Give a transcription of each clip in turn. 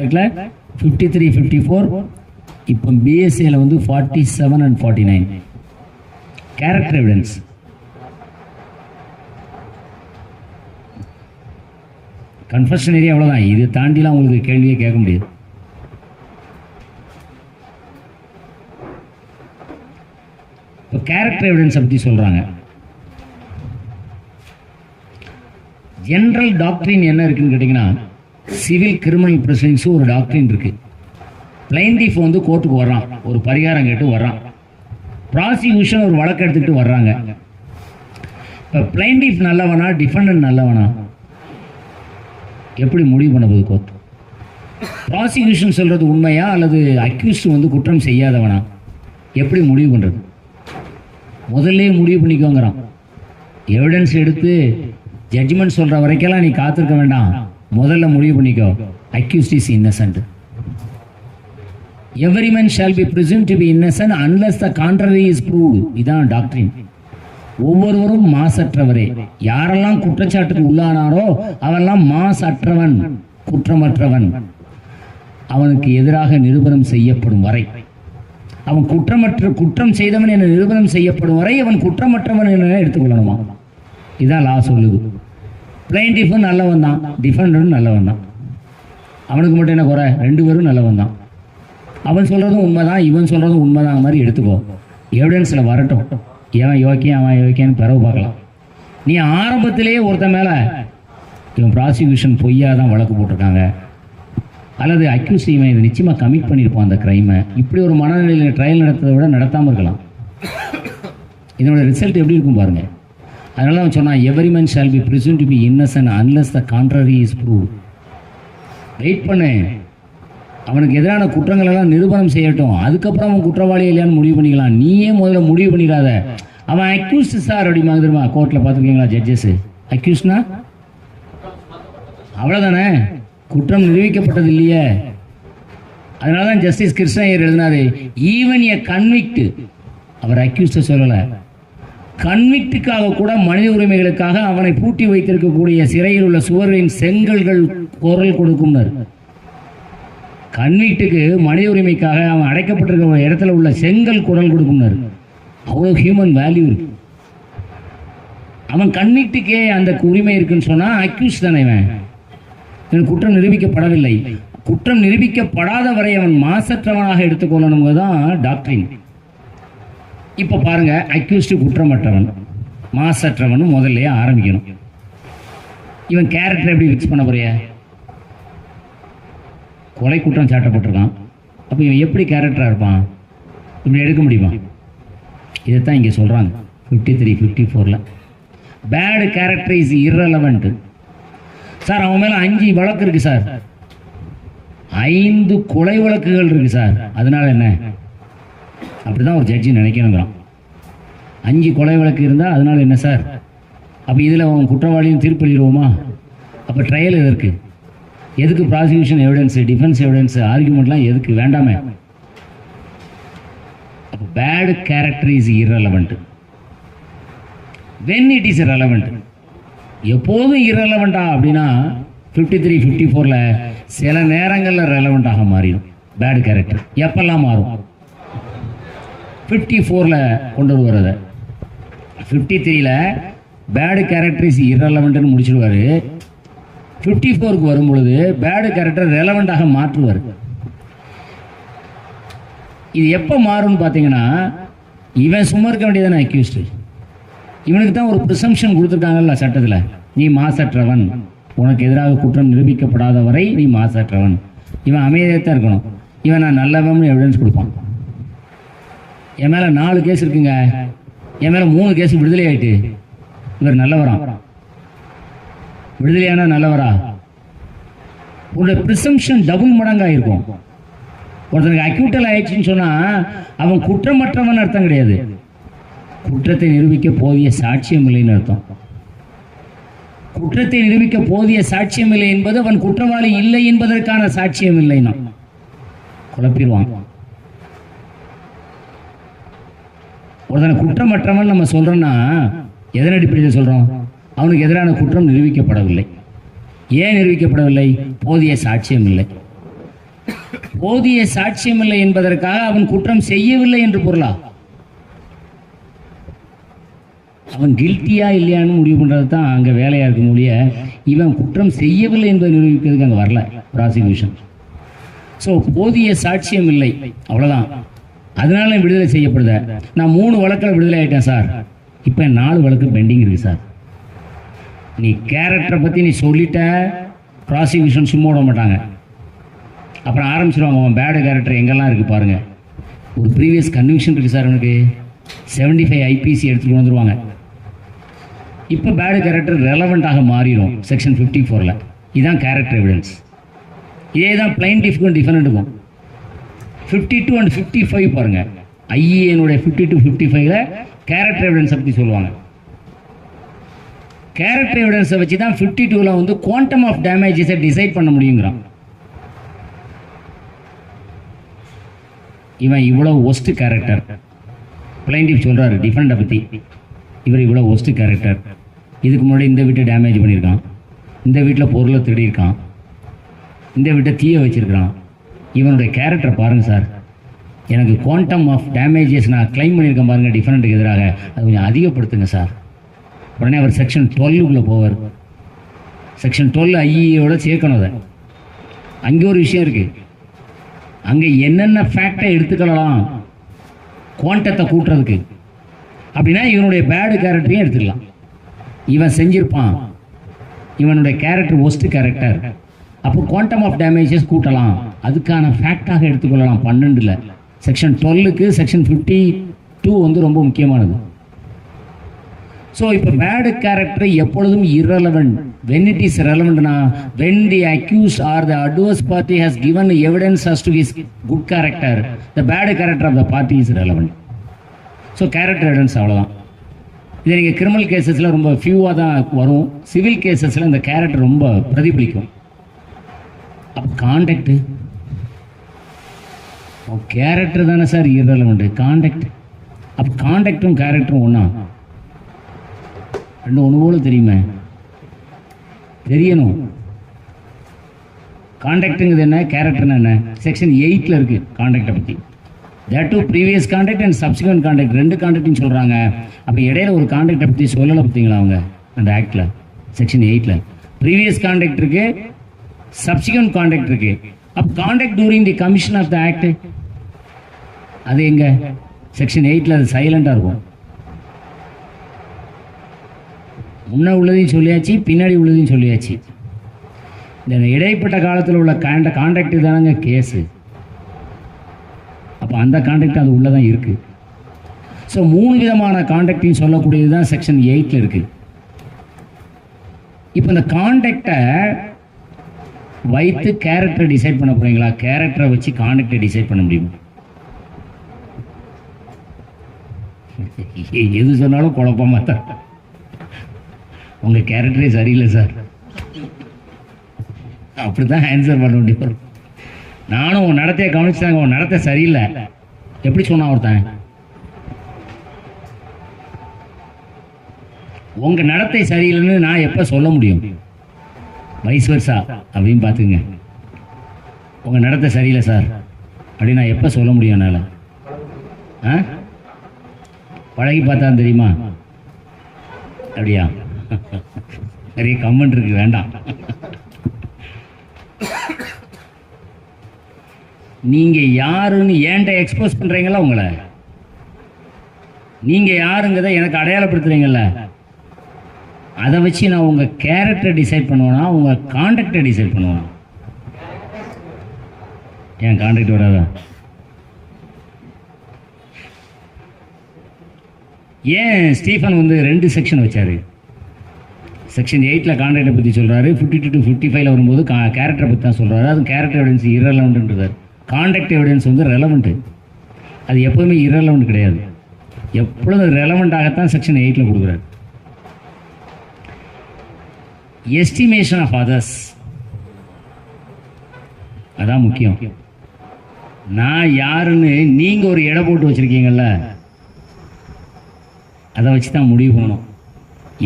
53, 54. இப்போ பிஎஸ்சியில் வந்து 47 and 49. Character evidence. Confession area அவ்வளோதான். இது தாண்டிலாம் உங்களுக்கு கேள்வியே கேட்க முடியாது. இப்போ கேரக்டர் எவிடன்ஸ் பற்றி சொல்கிறாங்க. ஜென்ரல் டாக்டரின் என்ன இருக்குன்னு கேட்டிங்கன்னா, சிவில் கிரிமினல் ப்ரொசீடிங்ஸும் ஒரு டாக்டரின் இருக்குது. பிளைன்டிஃப் வந்து கோர்ட்டுக்கு வர்றான், ஒரு பரிகாரம் கேட்டு வர்றான். ப்ராசிக்யூஷன் ஒரு வழக்கு எடுத்துக்கிட்டு வர்றாங்க. இப்போ பிளைன்டிஃப் நல்லவனா டிஃபெண்டன்ட் நல்லவனா எப்படி முடிவு பண்ண போகுது கோர்ட்? ப்ராசிக்யூஷன் சொல்கிறது உண்மையா அல்லது அக்யூஸ்ட் வந்து குற்றம் செய்யாதவனா எப்படி முடிவு பண்ணுறது? முதல்ல முடிவு பண்ணிக்கோங்கிறான். எவிடன்ஸ் எடுத்து ஜட்ஜ்மெண்ட் சொல்கிற வரைக்கெல்லாம் நீ காத்திருக்க வேண்டாம், முதல்ல முடிவு பண்ணிக்கோ. Accused is Innocent. Every man shall be presumed to be innocent unless the contrary is proved. இதான் டாக்டரின். ஒவ்வொருவரும் மாசற்றவரே. யாரெல்லாம் குற்றச்சாட்டுக்கு உள்ளானாரோ அவெல்லாம் மாசற்றவன், குற்றமற்றவன். அவனுக்கு எதிராக நிரூபணம் செய்யப்படும் வரை, அவன் குற்றம் செய்தவன் என நிரூபணம் செய்யப்படும் வரை அவன் குற்றமற்றவன் என எடுத்துக்கொள்ளணுமா. இதான் லா சொல்லுது. பிளைன்டிஃபும் நல்லவன் தான், டிஃபெண்டரும் நல்லவன் தான். அவனுக்கு மட்டும் என்ன குறை? ரெண்டு பேரும் நல்லவன் தான். அவன் சொல்கிறதும் உண்மைதான், இவன் சொல்கிறதும் உண்மைதான் மாதிரி எடுத்துக்கோ. எவிடன்ஸில் வரட்டும். எவன் யோக்கியம் அவன் யோக்கியான்னு பிறகு பார்க்கலாம். நீ ஆரம்பத்திலேயே ஒருத்த மேலே இவன் ப்ராசிக்யூஷன் பொய்யாக தான் வழக்கு போட்டிருக்காங்க, அல்லது அக்யூஸ் இவன் இதை நிச்சயமாக கமிட் பண்ணியிருப்பான் அந்த க்ரைமை, இப்படி ஒரு மனநிலையில் ட்ரையல் நடத்துறதை விட நடத்தாமல் இருக்கலாம். இதனோட ரிசல்ட் எப்படி இருக்கும் பாருங்கள். அதனால அவன் சொன்னான், every man shall be presumed to be innocent unless the contrary is proved. Wait பண்ணு, அவனுக்கு எதிரான குற்றங்கள் எல்லாம் நிரூபணம் செய்யட்டும், அதுக்கப்புறம் அவன் குற்றவாளி இல்லையான்னு முடிவு பண்ணிக்கலாம். நீயே முதல்ல முடிவு பண்ணிடாத. அவன் அக்யூஸ்ட் சார் அப்படிமா தெரியுமா? கோர்ட்டில் பார்த்துருக்கீங்களா ஜட்ஜஸ்? அக்யூஸ்ட்னா அவ்வளோதானே, குற்றம் நிரூபிக்கப்பட்டது இல்லையே. அதனால தான் ஜஸ்டிஸ் கிருஷ்ணய்யர் எழுதினாரு, ஈவன் எ கன்விக்ட். அவர் அக்யூஸ்ட சொல்லலை, கன்விக்டுக்காக கூட மனித உரிமைகளுக்காக அவனை பூட்டி வைத்திருக்கக்கூடிய சிறையில் உள்ள சுவர்களின் செங்கல்கள் குரல் கொடுக்கும்னர். கன்விக்டுக்கு மனித உரிமைக்காக அவன் அடைக்கப்பட்டிருக்க இடத்துல உள்ள செங்கல் குரல் கொடுக்கும்னர். அவ்வளோ ஹியூமன் வேல்யூ இருக்கு. அவன் கன்விக்டுக்கே அந்த உரிமை இருக்குன்னு சொன்னால் அக்யூஸ் தானே. இவன் குற்றம் நிரூபிக்கப்படவில்லை. குற்றம் நிரூபிக்கப்படாத வரை அவன் மாசற்றவனாக எடுத்துக்கொள்ளணுங்கிறது தான் டாக்டரின். இப்போ பாருங்க, அக்யூஸ்டு குற்றமற்றவன் மாசற்றவன் முதல்ல ஆரம்பிக்கணும். இவன் கேரக்டர் எப்படி ஃபிக்ஸ் பண்ண போறிய? கொலை குற்றம் சாட்டப்பட்டிருக்கான், அப்போ இவன் எப்படி கேரக்டராக இருப்பான்? இப்படி எடுக்க முடியுமா? இதைத்தான் இங்கே சொல்கிறாங்க 53, 54. Bad character is irrelevant. Sir அவன் மேலே 5 வழக்கு இருக்குது சார், 5 கொலை வழக்குகள் இருக்குது சார், அதனால என்ன? அப்படிதான் ஒரு ஜட்ஜி நினைக்கணுங்கிறான். 5 கொலை வழக்கு இருந்தால் அதனால என்ன சார்? அப்போ இதில் அவன் குற்றவாளியும் தீர்ப்பளிடுவோமா? அப்போ ட்ரையல் எதற்கு? எதுக்கு ப்ராசிக்யூஷன் எவிடன்ஸு, டிஃபென்ஸ் எவிடன்ஸு, ஆர்குமெண்ட்லாம் எதுக்கு? வேண்டாமே. அப்போ bad character is irrelevant. when it is relevant. எப்போதும் irrelevant அப்படின்னா 53, 54 சில நேரங்களில் ரெலவெண்ட்டாக மாறிடும் பேட் கேரக்டர். எப்பெல்லாம் மாறும்? 54 கொண்டு வருவத 53 பேடு கேரக்டர் இஸ் irrelevantன்னு முடிச்சிடுவார். 54 வரும் பொழுது பேடு கேரக்டர் ரெலவெண்ட்டாக மாற்றுவார். இது எப்போ மாறும்னு பார்த்தீங்கன்னா, இவன் சும்மா இருக்க வேண்டியதானே அக்யூஸ்டு. இவனுக்கு தான் ஒரு ப்ரிசம்ஷன் கொடுத்துருக்காங்கல்ல சட்டத்தில், நீ மாசற்றவன், உனக்கு எதிராக குற்றம் நிரூபிக்கப்படாத வரை நீ மாசற்றவன். இவன் அமைதியாக தான் இருக்கணும். இவன் நான் நல்லவன் எவிடன்ஸ் கொடுப்பான். என் மேலே 4 கேஸ் இருக்குங்க, என் மேலே 3 கேஸ் விடுதலை ஆகிட்டு, இவர் நல்லவரா? விடுதலையான நல்லவரா? உன்னோட ப்ரிசம்ஷன் டபுள் மடங்காக இருக்கும். ஒருத்தனுக்கு அக்யூட்டல் ஆயிடுச்சுன்னு சொன்னால் அவன் குற்றமற்றவன் அர்த்தம் கிடையாது, குற்றத்தை நிரூபிக்க போதிய சாட்சியம் இல்லைன்னு அர்த்தம். குற்றத்தை நிரூபிக்க போதிய சாட்சியம் இல்லை என்பது அவன் குற்றவாளி இல்லை என்பதற்கான சாட்சியம் இல்லைன்னா குழப்பிடுவான். ஒருத்தனை குற்றமற்றவன் நம்ம சொல்கிறோன்னா எதன் அடிப்படையில் சொல்கிறோம்? அவனுக்கு எதிரான குற்றம் நிரூபிக்கப்படவில்லை. ஏன் நிரூபிக்கப்படவில்லை? போதிய சாட்சியம் இல்லை. போதிய சாட்சியமில்லை என்பதற்காக அவன் குற்றம் செய்யவில்லை என்று பொருளா? அவன் கில்ட்டியா இல்லையான்னு முடிவு பண்ணுறது தான் அங்கே வேலையாக இருக்கும் மொழிய, இவன் குற்றம் செய்யவில்லை என்பதை நிரூபிக்கிறதுக்கு அங்கே வரல ப்ராசிக்யூஷன். ஸோ போதிய சாட்சியம் இல்லை, அவ்வளோதான். அதனால விடுதலை செய்யப்படுத. நான் 3 வழக்கில் விடுதலை ஆகிட்டேன் சார், இப்போ 4 வழக்கு பெண்டிங் இருக்குது சார். நீ கேரக்டரை பற்றி நீ சொல்லிட்ட, ப்ராசிக்யூஷன் சும்மா விட மாட்டாங்க. அப்புறம் ஆரம்பிச்சிருவாங்க, அவன் பேடு கேரக்டர் எங்கெல்லாம் இருக்குது பாருங்கள். ஒரு ப்ரீவியஸ் கன்விக்ஷன் இருக்குது சார் அவனுக்கு, 75 IPC எடுத்துகிட்டு வந்துடுவாங்க. இப்போ பேடு கேரக்டர் ரெலவெண்ட்டாக மாறிடும் செக்ஷன் 54ல். இதுதான் கேரக்டர் எவிடன்ஸ். இதே தான் பிளைன்டிஃப்க்கும் டிஃபரெண்ட்டுக்கும். 52 and 55 பாருங்கள், ஐஏனுடைய 52, 55ல் கேரக்டர் எவிடன்ஸை பற்றி சொல்லுவாங்க. கேரக்டர் எவிடன்ஸை வச்சு தான் 52ல் வந்து குவாண்டம் ஆஃப் டேமேஜஸை டிசைட் பண்ண முடியுங்கிறான். இவன் இவ்வளோ ஒஸ்ட் கேரக்டர், பிளைன்டிஃப் சொல்கிறாரு டிஃபரெண்ட்டை பற்றி, இவர் இவ்வளோ ஒஸ்ட் கேரக்டர், இதுக்கு முன்னாடி இந்த வீட்டை டேமேஜ் பண்ணியிருக்கான், இந்த வீட்டில் பொருளை திருடியிருக்கான், இந்த வீட்டை தீய வச்சுருக்கிறான். இவனுடைய கேரக்டரை பாருங்கள் சார், எனக்கு குவாண்டம் ஆஃப் டேமேஜஸ் நான் கிளைம் பண்ணியிருக்கேன் பாருங்கள் டிஃபரெண்ட்டுக்கு எதிராக, அது கொஞ்சம் அதிகப்படுத்துங்க சார். உடனே அவர் செக்ஷன் 12க்குள்ளே போவார். செக்ஷன் 12 ஐஏயோட சேர்க்கணும். அதை அங்கே ஒரு விஷயம் இருக்குது, அங்கே என்னென்ன ஃபேக்டை எடுத்துக்கலாம் குவாண்டத்தை கூட்டுறதுக்கு அப்படின்னா இவனுடைய பேடு கேரக்டரையும் எடுத்துக்கலாம். இவன் செஞ்சிருப்பான், இவனுடைய கேரக்டர் ஒஸ்ட் கேரக்டர், அப்போ குவாண்டம் ஆஃப் டேமேஜஸ் கூட்டலாம், அதுக்கான ஃபேக்டாக எடுத்துக்கொள்ளலாம். 12ல் செக்ஷன் 12க்கு செக்ஷன் 52 வந்து ரொம்ப முக்கியமானது. ஸோ இப்போ பேடு கேரக்டர் எப்பொழுதும் irrelevant. when it is relevant na, when the accused or the adverse party has given evidence as to his good character, the bad character of the party is relevant. So character evidence அவ்வளோதான். இதை நீங்கள் criminal கேசஸில் ரொம்ப ஃபியூவாக தான் வரும், civil கேசஸில் இந்த character ரொம்ப பிரதிபலிக்கும். அப்போ கான்டக்டு கேரக்டர் தானே சார் irrelevant. கான்டக்ட், அப்போ கான்டக்டும் கேரக்டரும் ஒன்றா? ரெண்டு ஒன்று போல தெரியுமே, தெரியணும். கான்டக்ட்டுங்கிறது என்ன, கேரக்டர்னு என்ன? செக்ஷன் 8ல் இருக்குது கான்டக்டை பற்றி. That to previous contact and subsequent contact, 2 கான்டக்ட்னு சொல்கிறாங்க. அப்போ இடையில ஒரு கான்டக்டை பற்றி சொல்லலை பார்த்தீங்களா அவங்க அந்த ஆக்டில், செக்ஷன் 8ல் ப்ரீவியஸ் கான்டக்ட் இருக்குது, சப்சிக்வெண்ட் கான்டக்ட் இருக்குது. அப்போ conduct during the commission of the act அது எங்கே? செக்ஷன் 8ல் அது சைலண்டாக இருக்கும். முன்னே உள்ளதையும் சொல்லியாச்சு, பின்னாடி உள்ளதையும் சொல்லியாச்சு. இந்த இடைப்பட்ட காலத்தில் உள்ள கான்டாக்ட் தானங்க கேஸு. அப்போ அந்த கான்டாக்ட் அது உள்ளே தான் இருக்குது. ஸோ 3 விதமான கான்டாக்டையும் சொல்லக்கூடியது தான் செக்ஷன் 8ல் இருக்குது. இப்போ இந்த கான்டாக்டை வைத்து கேரக்டரை டிசைட் பண்ண போகிறீங்களா? கேரக்டரை வச்சு கான்டாக்டை டிசைட் பண்ண முடியுமா? எது சொன்னாலும் குழப்பமாக தான். உங்கள் கேரக்டரே சரியில்லை சார், அப்படி தான் ஆன்சர் பண்ண முடியும். நானும் உன் நடத்தையை கவனிச்சாங்க, உன் நடத்தை சரியில்லை எப்படி சொன்னான் ஒருத்தன்? உங்கள் நடத்தை சரியில்லைன்னு நான் எப்போ சொல்ல முடியும்? வைஸ் வர்சா அப்படின்னு பார்த்துங்க. உங்கள் நடத்தை சரியில்லை சார் அப்படின்னு நான் எப்போ சொல்ல முடியும் என்னால்? பழகி பார்த்தா தெரியுமா? அப்படியா? நிறைய கமெண்ட் இருக்கு, வேண்டாம். நீங்க யாருன்னு ஏன்ட்ட எக்ஸ்போஸ் பண்றீங்களா? உங்களை நீங்க யாருங்கிறத எனக்கு அடையாளப்படுத்துறீங்கல்ல, அதை வச்சு நான் உங்க கேரக்டரை டிசைட் பண்ணுவேனா உங்க கான்டாக்டை டிசைட் பண்ணுவேன்? ஏன் கான்டாக்ட் வராதா? ஏன் ஸ்டீஃபன் வந்து 2 செக்ஷன் வச்சாரு? செக்ஷன் 8ல் கான்டாக்டை பற்றி சொல்கிறாரு, 52 to 55ல் வரும்போது கேரக்டரை பற்றி தான் சொல்கிறாரு. அது கேரக்டர் எவிடன்ஸ் irrelevantன்றார். கான்டாக்ட் எவிடன்ஸ் வந்து ரெலவெண்ட்டு, அது எப்போவுமே irrelevant கிடையாது, எப்பொழுதும் ரெலவெண்ட்டாகத்தான் செக்ஷன் 8ல் கொடுக்குறாரு. எஸ்டிமேஷன் ஆஃப் அதர்ஸ் அதான் முக்கியம். நான் யாருன்னு நீங்கள் ஒரு எடை போட்டு வச்சுருக்கீங்கல்ல, அதை வச்சு தான் முடிவு பண்ணணும்.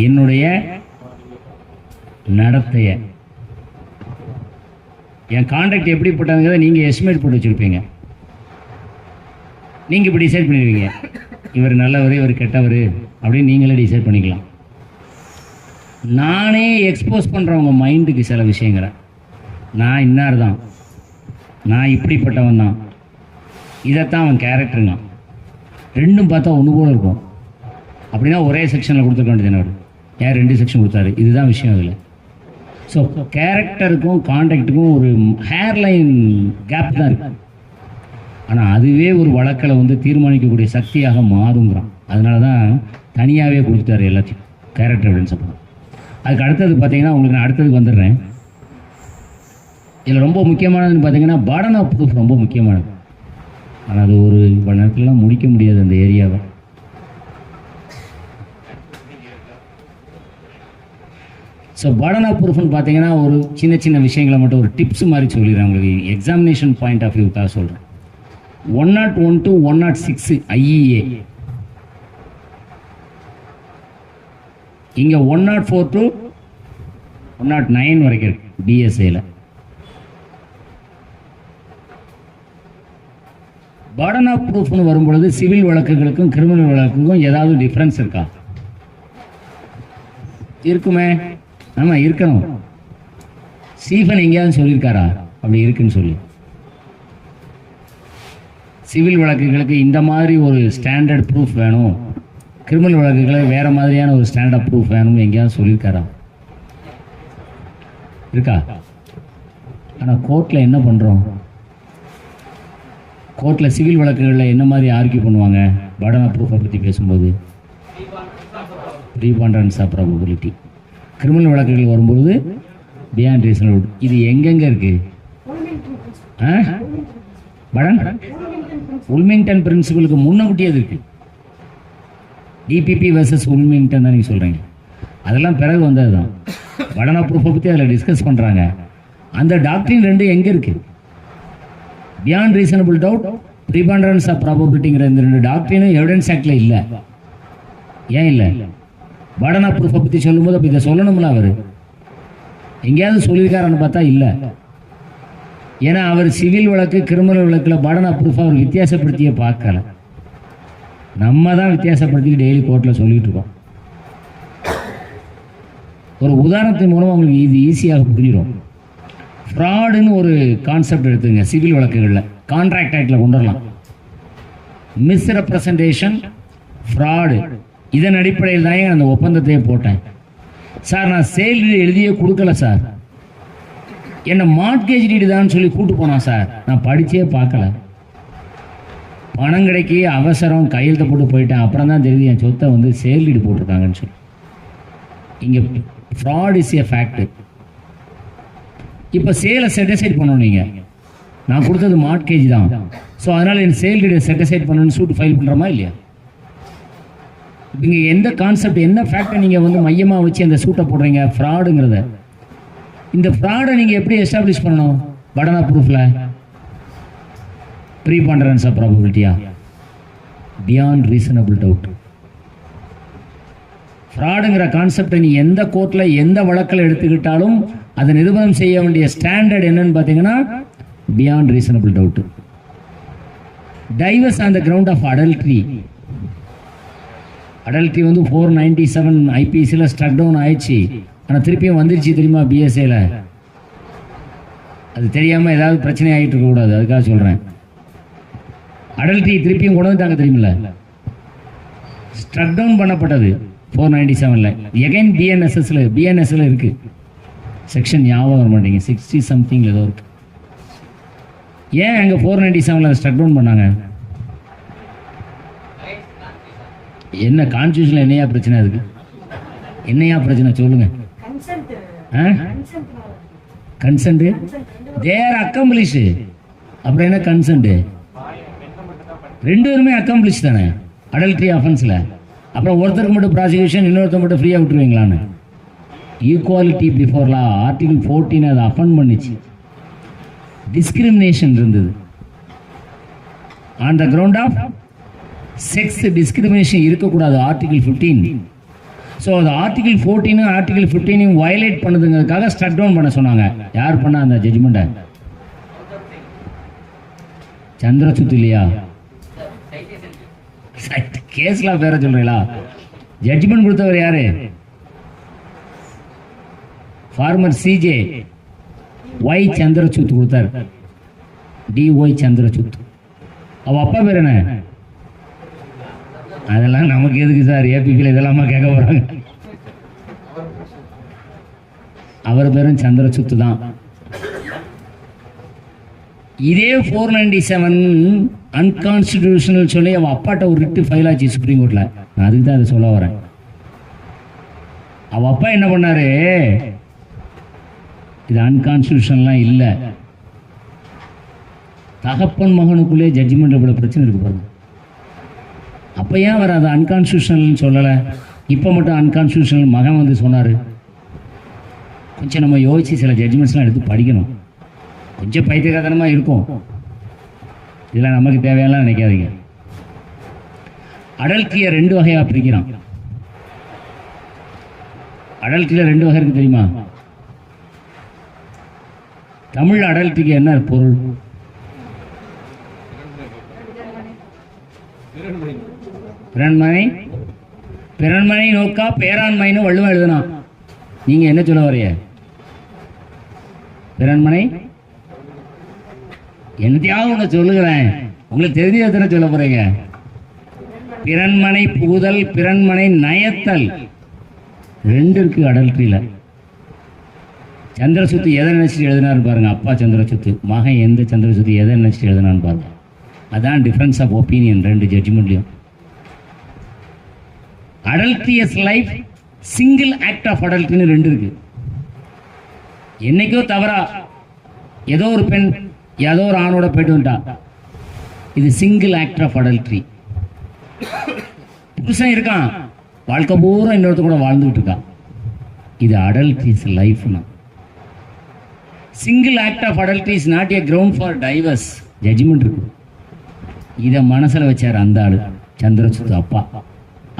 என்னுடைய நடத்தைய என் கான்ட்ராக்ட் எப்படிப்பட்டதுங்கிறத நீங்கள் எஸ்டிமேட் போட்டு வச்சுருப்பீங்க. நீங்கள் இப்போ டிசைட் பண்ணிடுவீங்க, இவர் நல்லவர் இவர் கெட்டவர் அப்படின்னு நீங்களே டிசைட் பண்ணிக்கலாம். நானே எக்ஸ்போஸ் பண்ணுறவங்க மைண்டுக்கு சில விஷயங்களை, நான் இன்னார் தான், நான் இப்படிப்பட்டவன் தான், இதைத்தான் அவன் கேரக்டருங்க. ரெண்டும் பார்த்தா ஒன்று போல இருக்கும். அப்படின்னா ஒரே செக்ஷனில் கொடுத்துருக்க வேண்டியது, ஏன் 2 செக்ஷன் கொடுத்தாரு? இதுதான் விஷயம் அதில். ஸோ கேரக்டருக்கும் கான்ட்ராக்டுக்கும் ஒரு ஹேர்லைன் கேப் தான் இருக்குது. ஆனால் அதுவே ஒரு வழக்கில் வந்து தீர்மானிக்கக்கூடிய சக்தியாக மாறுங்கிறான். அதனால தான் தனியாகவே கொடுத்துட்டாரு எல்லாத்தையும், கேரக்டர் எவிடன்ஸ். அப்புறம் அதுக்கு அடுத்தது பார்த்தீங்கன்னா உங்களுக்கு நான் அடுத்ததுக்கு வந்துடுறேன். இதில் ரொம்ப முக்கியமானதுன்னு பார்த்தீங்கன்னா பர்டன் ஆஃப் ப்ரூஃப் ரொம்ப முக்கியமானது. ஆனால் அது ஒரு நேரத்துலலாம் முடிக்க முடியாது அந்த ஏரியாவை. ஸோ பர்டன் ஆஃப் ப்ரூஃப்னு பார்த்தீங்கன்னா ஒரு சின்ன சின்ன விஷயங்களை மட்டும் ஒரு டிப்ஸ் மாதிரி சொல்லிடுறேன் உங்களுக்கு, எக்ஸாமினேஷன் பாயிண்ட் ஆஃப் வியூக்காக சொல்கிறேன். 101 to 106 IEA, இங்கே 104 to 109 வரைக்கும் இருக்கு BSAல. பர்டன் ஆஃப் ப்ரூஃப்னு வரும்பொழுது சிவில் வழக்குகளுக்கும் கிரிமினல் வழக்குக்கும் ஏதாவது டிஃப்ரென்ஸ் இருக்கா? இருக்குமே. ஆமாம், இருக்கணும். ஸ்டீஃபன் எங்கேயாவது சொல்லியிருக்காரா அப்படி இருக்குன்னு சொல்லி? சிவில் வழக்குகளுக்கு இந்த மாதிரி ஒரு ஸ்டாண்டர்ட் ப்ரூஃப் வேணும், கிரிமினல் வழக்குகளுக்கு வேறு மாதிரியான ஒரு ஸ்டாண்டர்ட் ப்ரூஃப் வேணும்னு எங்கேயாவது சொல்லியிருக்காரா? இருக்கா? ஆனால் கோர்ட்டில் என்ன பண்ணுறோம்? கோர்ட்டில் சிவில் வழக்குகளில் என்ன மாதிரி ஆர்கியூ பண்ணுவாங்க பர்டன் ஆஃப் ப்ரூஃபை பற்றி பேசும்போது? Preponderance of probability. கிரிமினல் வழக்குகள் வரும்போது பியாண்ட் ரீசனபிள். இது எங்கெங்கே இருக்குது? பர்டன் உல்மிங்டன் பிரின்சிபலுக்கு முன்னக்கூட்டியே அது இருக்குது. டிபிபி வெர்சஸ் உல்மிங்டன் தான் நீங்கள் சொல்கிறீங்க. அதெல்லாம் பிறகு வந்தது தான். பர்டன் ஆஃப் ப்ரூஃபை பற்றி அதில் டிஸ்கஸ் பண்ணுறாங்க. அந்த டாக்டரின் 2 எங்கே இருக்குது? Beyond reasonable doubt, preponderance of ப்ராபபிலிட்டிங்கிற இந்த 2 டாக்டரினும் எவிடன்ஸ் ஆக்டில் இல்லை. ஏன் இல்லை? பர்டன் ஆஃப் ப்ரூஃபை பற்றி சொல்லும்போது அப்போ இதை சொல்லணும்ல, அவர் எங்கேயாவது சொல்லியிருக்காருன்னு பார்த்தா இல்லை. ஏன்னா அவர் சிவில் வழக்கு கிரிமினல் வழக்கில் பர்டன் ஆஃப் ப்ரூஃப் அவர் வித்தியாசப்படுத்தியே பார்க்கல. நம்ம தான் வித்தியாசப்படுத்தி டெய்லி கோர்ட்டில் சொல்லிட்டு இருக்கோம். ஒரு உதாரணத்தின் மூலம் அவங்களுக்கு இது ஈஸியாக புரிஞ்சிடும். ஃப்ராடுன்னு ஒரு கான்செப்ட் எடுத்துங்க சிவில் வழக்குகளில், கான்ட்ராக்ட் ஆக்டில் கொண்டு வரலாம். மிஸ்ரெப்ரசன்டேஷன், ஃப்ராடு, இதன் அடிப்படையில் தான் அந்த ஒப்பந்தத்தையே போட்டேன். சார் நான் சேல் எழுதியே கொடுக்கல சார், என்னை மார்ட்கேஜ் டீடு தான் சொல்லி கூட்டு போனான் சார், நான் படித்தே பார்க்கல, பணம் கிடைக்கி அவசரம் கையெழுத்த போட்டு போயிட்டேன், அப்புறம் தான் தெரியுது என் சொத்தை வந்து சேல் டீடு போட்டிருக்காங்கன்னு சொல்லி. இங்கே ஃப்ராட் இஸ் ஏ ஃபேக்ட். இப்போ சேலை செட்டிசைட் பண்ணணும், நீங்கள் நான் கொடுத்தது மார்ட்கேஜ் தான், ஸோ அதனால் என் சேல் டீடை செட்டிசைட் பண்ணணும்னு சூட் ஃபைல் பண்ணுறோமா இல்லையா? இங்கே எந்த கான்செப்ட் என்ன ஃபேக்டை நீங்கள் வந்து மையமாக வச்சு அந்த சூட்டை போடுறீங்க ஃப்ராடுங்கிறத? இந்த ஃப்ராடை நீங்கள் எப்படி எஸ்டாப்ளிஷ் பண்ணணும்? பர்டன் ஆஃப் ப்ரூஃபில் ப்ரீபாண்டரன்ஸ் ஆஃப் ப்ராபபிலிட்டியா, பியாண்ட் ரீசனபிள் டவுட். ஃப்ராடுங்கிற கான்செப்டை நீ எந்த கோர்ட்டில் எந்த வழக்கில் எடுத்துக்கிட்டாலும் அதை நிரூபணம் செய்ய வேண்டிய ஸ்டாண்டர்ட் என்னன்னு பார்த்தீங்கன்னா beyond reasonable doubt. Divorce on the ground of adultery. Adultery வந்து 497 ஐபிசியில் ஸ்ட்ரக் டவுன் ஆயிடுச்சு, ஆனால் திருப்பியும் வந்துருச்சு தெரியுமா பிஎஸ்ஏல? அது தெரியாமல் ஏதாவது பிரச்சனை ஆகிட்டு இருக்கக்கூடாது, அதுக்காக சொல்கிறேன். அடல்ட்ரி திருப்பியும் கொண்டு வந்துட்டாங்க தெரியுமில்ல, ஸ்ட்ரக் டவுன் பண்ணப்பட்டது 497ல். எகைன் பிஎன்எஸ்எஸ்ல இருக்குது செக்ஷன், ஞாபகம் வர மாட்டேங்க, 60 சம்திங்கில் ஏதோ இருக்குது. ஏன் அங்கே 497ல் ஸ்ட்ரக் டவுன் பண்ணாங்க? என்ன கான்ஸ்டியூஷனில் என்னையா பிரச்சனை? அதுக்கு என்னையா பிரச்சனை சொல்லுங்க? கன்சென்ட் தேர் அக்கம்ப்ளிஷ். அப்புறம் என்ன கன்சென்ட்? 2 பேருமே அக்கம்ப்ளிஷ் தானே அடல்ட்ரி அஃபென்ஸில். அப்புறம் ஒருத்தருக்கு மட்டும் ப்ராசிக்யூஷன், இன்னொருத்தர் மட்டும் ஃப்ரீயாக விட்டுருவீங்களான்னு? ஈக்குவாலிட்டி பிஃபோர் லா ஆர்டிகல் 14 அதை அஃபெண்ட் பண்ணிச்சு. டிஸ்கிரிமினேஷன் இருந்தது on the ground of sex. Discrimination இருக்கக்கூடாது ஆர்டிகல் 15. ஸோ அது ஆர்டிகல் 14 ஆர்டிகல் 15 வயலேட் பண்ணுதுங்கிறதுக்காக ஸ்ட்ரக் டவுன் பண்ண சொன்னாங்க. யார் பண்ண அந்த ஜட்ஜ்மெண்ட்டை? சந்திரசுத்து இல்லையா? கேஸ்லாம் பேர சொல்றீங்களா? ஜட்ஜ்மெண்ட் கொடுத்தவர் யாரு? ஃபார்மர் சிஜே ஒய் சந்திரசூத் கொடுத்தார். DY சந்திரசூத். அவ அப்பா பேர் என்ன? அதெல்லாம் நமக்கு எதுக்கு சார்? ஏபிபியில் இதெல்லாமா கேட்க போறாங்க? அவர் பேரும் சந்திரசூத் தான். இதே 497 அன்கான்ஸ்டிடியூஷனல் சொல்லி அவன் அப்பாட்ட ஒரு ரிட்டு ஃபைல் ஆச்சு சுப்ரீம் கோர்ட்ல. நான் அதுக்கு தான் அதை சொல்ல வரேன். அவ அப்பா என்ன பண்ணாரு? இது அன்கான்ஸ்டிடியூஷனல்லாம் இல்லை, தகப்பன் மகனுக்குள்ளே ஜட்ஜ்மெண்ட் இவ்வளோ பிரச்சனை இருக்கு பாருங்க. அப்போ ஏன் அவர் அதை அன்கான்ஸ்டிடியூஷனல்னு சொல்லலை? இப்போ மட்டும் அன்கான்ஸ்டிடியூஷனல் மகன் வந்து சொன்னார். கொஞ்சம் நம்ம யோசிச்சு சில ஜட்ஜ்மெண்ட்ஸ்லாம் எடுத்து படிக்கணும். கொஞ்சம் பைத்தியக்காரத்தனமாக இருக்கும். இதெல்லாம் நமக்கு தேவையெல்லாம் நினைக்காதீங்க. அடல்ட்ரியை 2 வகையாக பிரிக்கிறான். அடல்ட்ரியில் 2 வகை இருக்கு தெரியுமா? தமிழ் அடல்ட்ரிக்கு என்ன பொருள்? பிறன்மனை நோக்கா பேராண்மைன்னு வள்ளுவன் எழுதுனா. நீங்க என்ன சொல்ல வரைய? பிறன்மனை என்னத்தையாவது ஒன்று சொல்லுகிறேன், உங்களுக்கு தெரிஞ்ச சொல்ல போறீங்க. பிறன்மனை புகுதல், பிறன்மனை நயத்தல் 2 இருக்கு அடல்ட்ரியில. சந்திரசுத்து எதை நினைச்சிட்டு எழுதினாரு பாருங்க. அப்பா சந்திரசுத்து, மகன் எந்த சந்திரசுத்து எதை நினைச்சிட்டு எழுதினான்னு பாருங்க. அதான் டிஃபரன்ஸ் ஆஃப் ஒப்பீனியன் 2 ஜட்ஜ்மெண்ட்லையும். Adulterous life, single act of அடல்ட்ரின்னு 2 இருக்கு. என்னைக்கோ தவறா ஏதோ ஒரு பெண் ஏதோ ஒரு ஆணோட போயிட்டு வந்துட்டா, இது சிங்கிள் ஆக்ட் ஆஃப் அடல்ட்ரி. புருஷன் இருக்கான், வாழ்க்கை பூரா இன்னொருத்த கூட வாழ்ந்துகிட்டு இருக்கான், இது அடல்ட்ரிஸ் லைஃப்னா. Single act of adultery is not a ground for divorce. Judgment இருக்கு. இதை மனசில் வச்சார் அந்த ஆளு சந்திரசூத் அப்பா.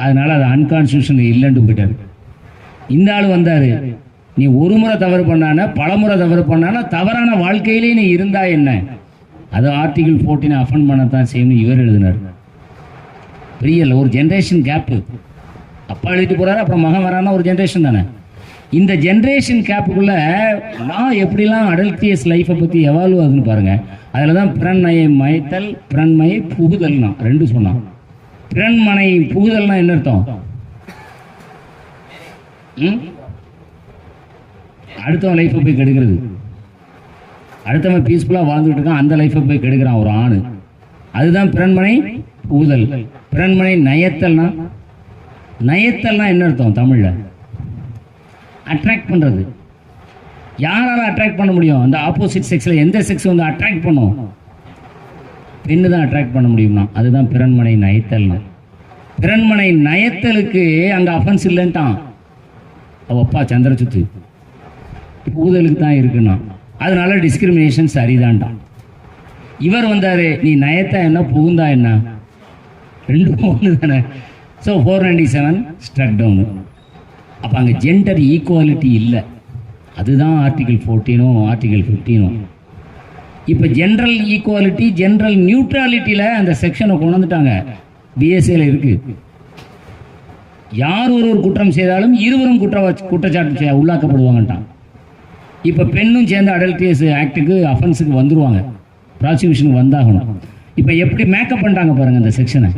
அதனால அது அன்கான்ஸ்டிடியூஷனல் இல்லைன்னு போயிட்டாரு. இந்த ஆள் வந்தாரு, நீ ஒரு முறை தவறு பண்ணான பலமுறை தவறு பண்ணான தவறான வாழ்க்கையிலே நீ இருந்தா என்ன, அது ஆர்டிகிள் 14 அஃபண்ட் பண்ணத்தான் செய்யணும் இவர் எழுதினார். பெரிய ஒரு ஜென்ரேஷன் கேப்பு. அப்பா எழுதிட்டு போறாரு, அப்புறம் மகன் வரானா ஒரு ஜென்ரேஷன் தானே. இந்த ஜென்ரேஷன் கேப்புக்குள்ள நான் எப்படிலாம் அடல்ட்ரியஸ் லைஃப்பை பற்றி எவால்வ் ஆகுதுன்னு பாருங்க. அதில் தான் பிறன்மையை மயத்தல், பிறன்மையை புகுதல்னா 2 சொன்னான். பிறன்மனை புகுதல்னா என்ன அர்த்தம்? அடுத்தவன் லைஃப்பை போய் கெடுக்கிறது. அடுத்தவன் பீஸ்ஃபுல்லாக வாழ்ந்துட்டு இருக்கான், அந்த லைஃப்பை போய் கெடுக்கிறான் ஒரு ஆணு. அதுதான் பிறன்மனை புகுதல். பிறன்மனை நயத்தல்னா, நயத்தல்னா என்ன அர்த்தம் தமிழ்ல? அட்ராக்ட் பண்ணுறது. யாரால அட்ராக்ட் பண்ண முடியும்? அந்த ஆப்போசிட் செக்ஸில் எந்த செக்ஸ் வந்து அட்ராக்ட் பண்ணும்? பெண்ணு தான் அட்ராக்ட் பண்ண முடியும்னா, அதுதான் பிறன்மனை நயத்தல்னா. பிறன்மனை நயத்தலுக்கு அங்கே அஃபென்ஸ் இல்லைன்ட்டான் அவ அப்பா சந்திரசுத்து. புகுதலுக்கு தான் இருக்குன்னா, அதனால டிஸ்கிரிமினேஷன் சரிதான்ட்டான். இவர் வந்தாரு, நீ நயத்தா என்ன புகுந்தா என்ன, 2 ஒன்று தானே. So 497 struck down. அப்போ அங்கே ஜெண்டர் ஈக்குவாலிட்டி இல்லை. அதுதான் ஆர்டிகிள் 14 ஆர்டிகிள் 15. இப்போ ஜென்ரல் ஈக்குவாலிட்டி, ஜென்ரல் நியூட்ரலிட்டியில் அந்த செக்ஷனை கொண்டு வந்துட்டாங்க. பிஎஸ்சியில் இருக்கு. யார் ஒரு குற்றம் செய்தாலும் இருவரும் குற்றச்சாட்டு உள்ளாக்கப்படுவாங்கட்டான். இப்போ பெண்ணும் சேர்ந்து அடல்ட்ரியஸ் ஆக்டுக்கு அஃபென்ஸுக்கு வந்துருவாங்க, ப்ராசிக்யூஷனுக்கு வந்தாகணும். இப்போ எப்படி மேக்கப் பண்ணிட்டாங்க பாருங்க இந்த செக்ஷனை.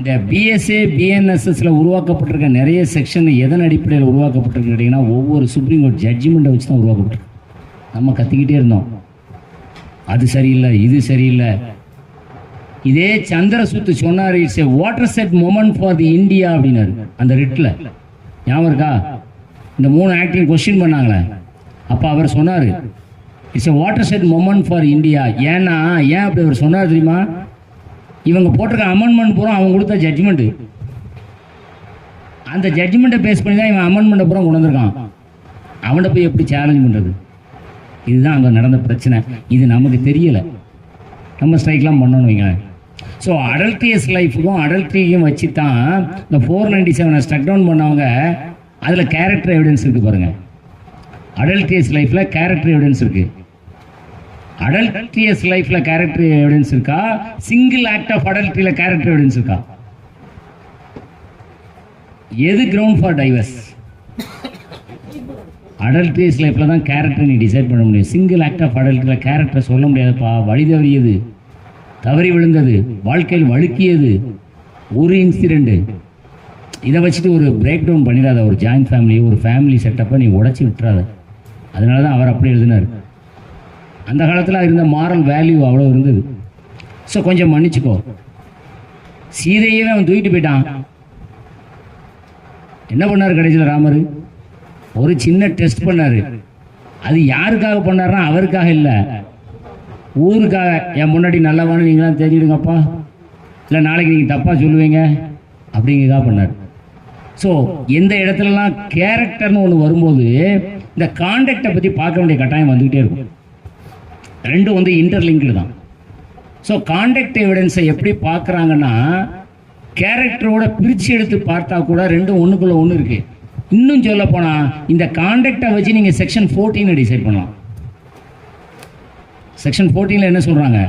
இந்த பிஎஸ்ஏ பிஎன்எஸ்எஸ்ல உருவாக்கப்பட்டிருக்க நிறைய செக்ஷன் எதன் அடிப்படையில் உருவாக்கப்பட்டிருக்கு கேட்டிங்கன்னா, ஒவ்வொரு சுப்ரீம் கோர்ட் ஜட்ஜ்மெண்ட்டை வச்சு தான் உருவாக்கப்பட்டிருக்கு. நம்ம கத்திக்கிட்டே இருந்தோம், அது சரியில்லை இது சரியில்லை. இதே சந்திரசூத் சொன்னார், it's A water set moment for the India அப்படின்னாரு அந்த ரிட்டில். ஞாபகம் இருக்கா? இந்த 3 ஆக்டையும் கொஸ்டின் பண்ணாங்களே, அப்போ அவர் சொன்னார் it's A water set moment for India. ஏன்னா ஏன் அப்படி அவர் சொன்னார் தெரியுமா? இவங்க போட்டிருக்க அமெண்ட்மெண்ட் பூரா அவங்க கொடுத்த ஜட்ஜ்மெண்ட்டு, அந்த ஜட்ஜ்மெண்ட்டை பேஸ் பண்ணி தான் இவன் அமெண்ட்மெண்ட்டை பூரா கொண்டு வந்திருக்கான். அவனை போய் எப்படி சேலஞ்ச் பண்ணுறது? இதுதான் அங்கே நடந்த பிரச்சனை. இது நமக்கு தெரியலை, நம்ம ஸ்ட்ரைக்லாம் பண்ணணும் வைங்களேன். ஸோ அடல்ட்ரியஸ் லைஃபுக்கும் அடல்ட்ரியும் வச்சு தான் இந்த 497 ஸ்ட்ரக் டவுன் பண்ணவங்க. அதில் கேரக்டர் எவிடன்ஸ் இருக்குது பாருங்கள். அடல்ட்ரியஸ் லைஃப்பில் கேரக்டர் எவிடன்ஸ் இருக்குது. அடல்ட்ரியஸ் லைஃப்ல கேரக்டர் எவிடன்ஸ் இருக்கா, சிங்கிள் ஆக்ட் ஆஃப் அடல்ட்ரியில கேரக்டர் எவிடன்ஸ் இருக்கா? எது கிரவுண்ட் ஃபார் டைவர்ஸ்? அடல்ட்ரியஸ் லைஃப்ல தான் கேரக்டர் நீ டிசைட் பண்ண முடியும். சிங்கிள் ஆக்ட் ஆஃப் அடல்ட்ரியில கேரக்டர் சொல்ல முடியாதுப்பா. வழி தவறியது, தவறி விழுந்தது, வாழ்க்கையில் வழுக்கியது, ஒரு இன்சிடென்ட், இதை வச்சுட்டு ஒரு பிரேக் டவுன் பண்ணிடாத. ஒரு ஜாயிண்ட் ஃபேமிலி, ஒரு ஃபேமிலி செட்டப்பை நீ உடச்சி விட்டுறாத. அதனால தான் அவர் அப்படி எழுதினார். அந்த காலத்தில் இருந்த மாரல் வேல்யூ அவ்வளோ இருந்தது. ஸோ கொஞ்சம் மன்னிச்சுக்கோ. சீதையவே அவன் தூக்கிட்டு போயிட்டான். என்ன பண்ணார் கடைசியில் ராமர்? ஒரு சின்ன டெஸ்ட் பண்ணார். அது யாருக்காக பண்ணார்னா அவருக்காக இல்லை, ஊருக்காக. என் முன்னாடி நல்லவானு நீங்களாம் தெரிஞ்சிடுங்கப்பா, இல்லை நாளைக்கு நீங்கள் தப்பாக சொல்லுவீங்க அப்படிங்கிறதா பண்ணார். ஸோ எந்த இடத்துலலாம் கேரக்டர்னு ஒன்று வரும்போது இந்த கான்டெக்டை பற்றி பார்க்க வேண்டிய கட்டாயம் வந்துக்கிட்டே இருக்கும். ரெண்டும் வந்து இன்டர்லிங்க்டு தான். ஸோ கான்டெக்ட் எவிடன்ஸை எப்படி பார்க்குறாங்கன்னா, கேரக்டரோட பிரித்து எடுத்து பார்த்தா கூட ரெண்டும் ஒன்றுக்குள்ளே ஒன்று இருக்குது. இன்னும் சொல்ல போனால் இந்த கான்டெக்டை வச்சு நீங்கள் செக்ஷன் 14 டிசைட் பண்ணலாம். செக்ஷன் 14 என்ன சொல்கிறாங்க?